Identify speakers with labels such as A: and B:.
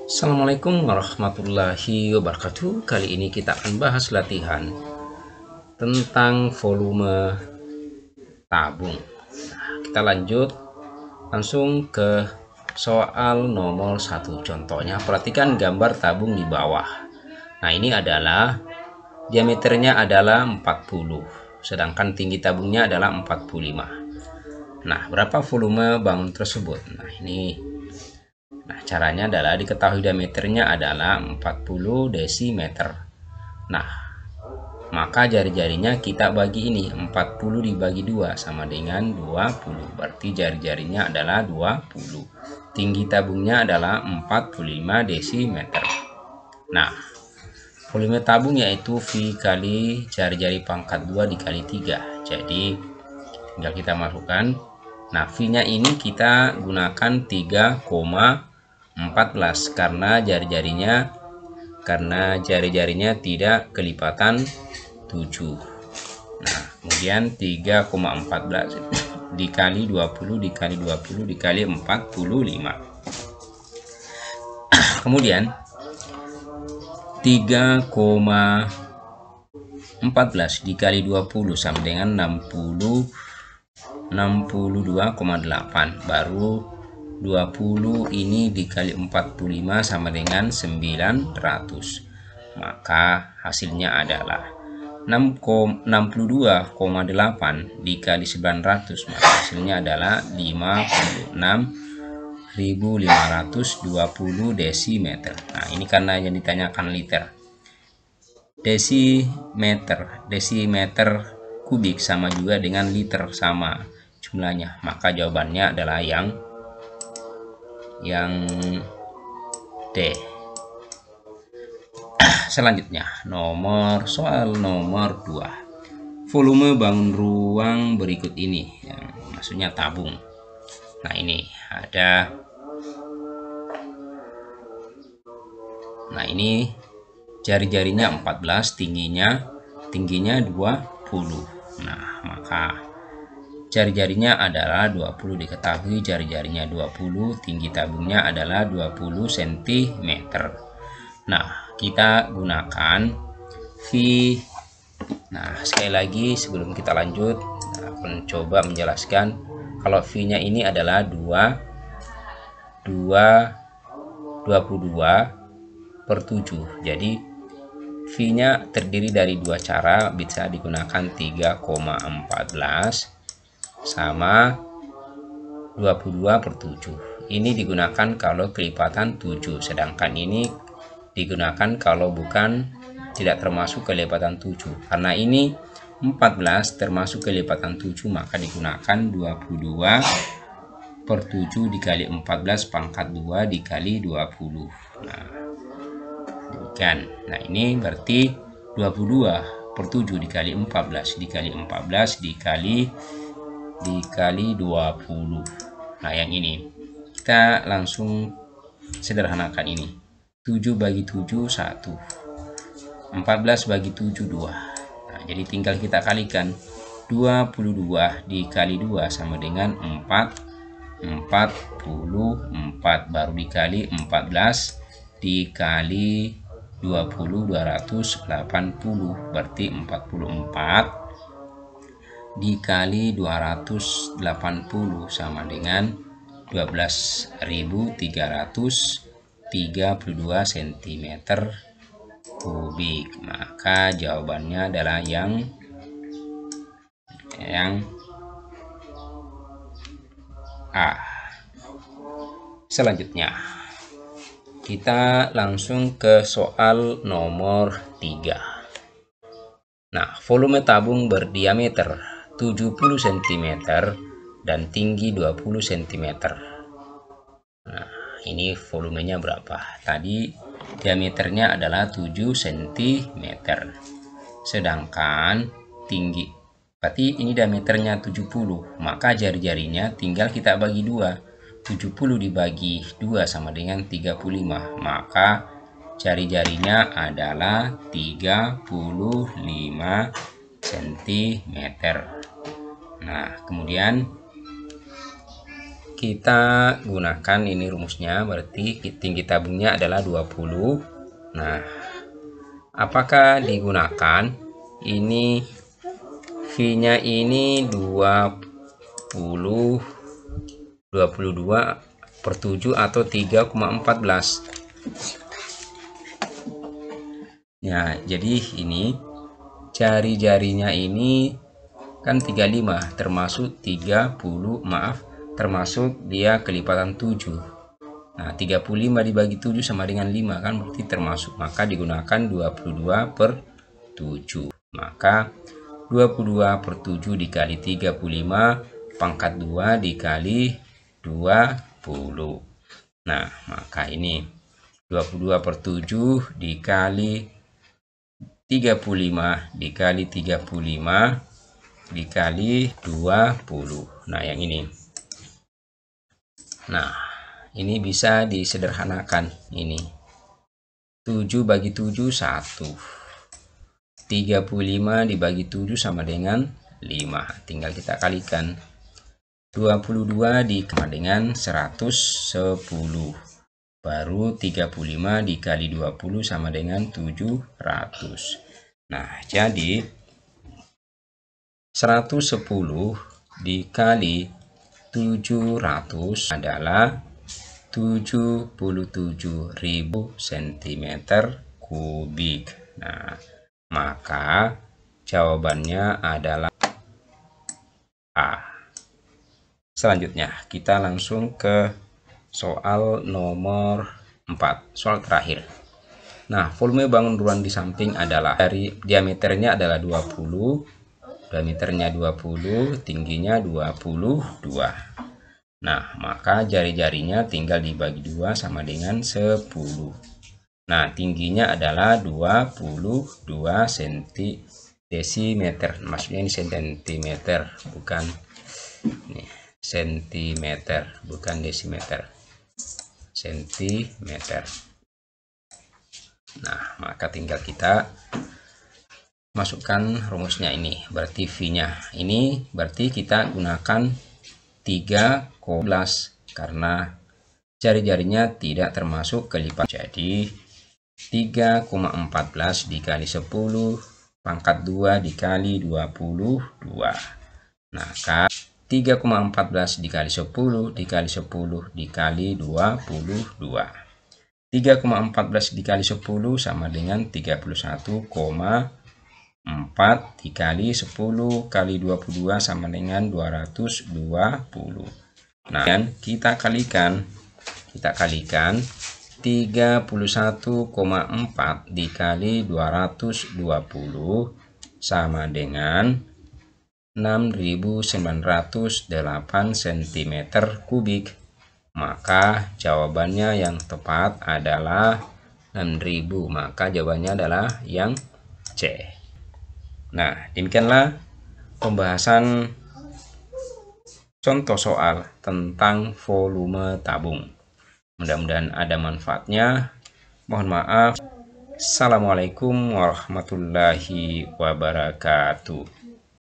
A: Assalamualaikum warahmatullahi wabarakatuh. Kali ini kita akan bahas latihan tentang volume tabung. Kita lanjut langsung ke soal nomor 1. Contohnya, perhatikan gambar tabung di bawah. Nah, ini adalah diameternya adalah 40, sedangkan tinggi tabungnya adalah 45. Nah, berapa volume bangun tersebut? Nah, caranya adalah diketahui diameternya adalah 40 desimeter. Nah, maka jari-jarinya kita bagi ini, 40 dibagi 2 sama dengan 20. Berarti jari-jarinya adalah 20. Tinggi tabungnya adalah 45 desimeter. Nah, volume tabung yaitu V kali jari-jari pangkat 2 dikali 3. Jadi, tinggal kita masukkan. Nah, V-nya ini kita gunakan 3,14 karena jari-jarinya tidak kelipatan 7. Nah, kemudian 3,14 dikali 20 dikali 20 dikali 45. Kemudian 3,14 dikali 20 sama dengan 62,8. Baru 20 ini dikali 45 sama dengan 900. Maka hasilnya adalah 62,8 dikali 900, maka hasilnya adalah 56.520 desimeter. Nah, ini karena yang ditanyakan liter. Desimeter kubik sama juga dengan liter, sama jumlahnya, maka jawabannya adalah yang D. Selanjutnya, soal nomor 2. Volume bangun ruang berikut ini, yang maksudnya tabung. Nah, ini ada. Nah, ini jari-jarinya 14, tingginya 20. Nah, maka jari-jarinya adalah 20, diketahui jari-jarinya 20, tinggi tabungnya adalah 20 cm. Nah, kita gunakan V. Nah, sekali lagi sebelum kita lanjut, akan coba menjelaskan kalau V-nya ini adalah 22/7. Jadi V-nya terdiri dari dua cara, bisa digunakan 3,14 sama 22/7. Ini digunakan kalau kelipatan 7, sedangkan ini digunakan kalau tidak termasuk kelipatan 7. Karena ini 14 termasuk kelipatan 7, maka digunakan 22/7 dikali 14 pangkat 2 dikali 20. Nah, demikian. Nah, ini berarti 22/7 dikali 14 dikali 14 dikali 20. Nah, yang ini kita langsung sederhanakan ini. 7 bagi 7 1, 14 bagi 7 2. Nah, jadi tinggal kita kalikan. 22 dikali 2 sama dengan 44, baru dikali 14 dikali 20, 280, berarti 44 dikali 280 sama dengan 12.332 cm kubik. Maka jawabannya adalah yang A. Selanjutnya, kita langsung ke soal nomor 3. Nah, volume tabung berdiameter 70 cm dan tinggi 20 cm. Nah, ini volumenya berapa? Tadi diameternya adalah 7 cm, sedangkan tinggi, berarti ini diameternya 70, maka jari-jarinya tinggal kita bagi 2. 70 dibagi 2 sama dengan 35, maka jari-jarinya adalah 35 cm. Nah, kemudian kita gunakan ini rumusnya, berarti tinggi tabungnya adalah 20. Nah, apakah digunakan ini V-nya ini 22/7 atau 3,14. Ya, jadi ini jari-jarinya ini kan 35 termasuk 30, termasuk dia kelipatan 7. Nah, 35 dibagi 7 sama dengan 5 kan, berarti termasuk, maka digunakan 22/7. Maka 22/7 dikali 35 pangkat 2 dikali 20. Nah, maka ini 22/7 dikali 35 dikali 35 dikali 20. Nah, yang ini. Nah, ini bisa disederhanakan. Ini 7 bagi 7 1. 35 dibagi 7 sama dengan 5. Tinggal kita kalikan. 22 sama dengan 110. Baru 35 dikali 20 sama dengan 700. Nah, jadi 110 dikali 700 adalah 77.000 cm3. Nah, maka jawabannya adalah A. Selanjutnya kita langsung ke soal nomor 4, soal terakhir. Nah, volume bangun ruang di samping adalah, dari diameternya adalah 20, diameternya 20, tingginya 22. Nah, maka jari-jarinya tinggal dibagi 2 sama dengan 10. Nah, tingginya adalah 22 desimeter. Maksudnya ini sentimeter, bukan ini, sentimeter, bukan desimeter. Sentimeter. Nah, maka tinggal kita masukkan rumusnya ini. Berarti V-nya ini berarti kita gunakan 3,14 karena jari-jarinya tidak termasuk kelipatan. Jadi 3,14 dikali 10 pangkat 2 dikali 22. Nah, 3,14 dikali 10 dikali 10 dikali 22. 3,14 dikali 10 sama dengan 31,4 dikali 10 kali 22 sama dengan 220. Nah, dan kita kalikan 31,4 dikali 220 sama dengan 6.908 cm3. Maka jawabannya yang tepat adalah 6.000. Maka jawabannya adalah yang C. Nah, demikianlah pembahasan contoh soal tentang volume tabung. Mudah-mudahan ada manfaatnya. Mohon maaf. Assalamualaikum warahmatullahi wabarakatuh.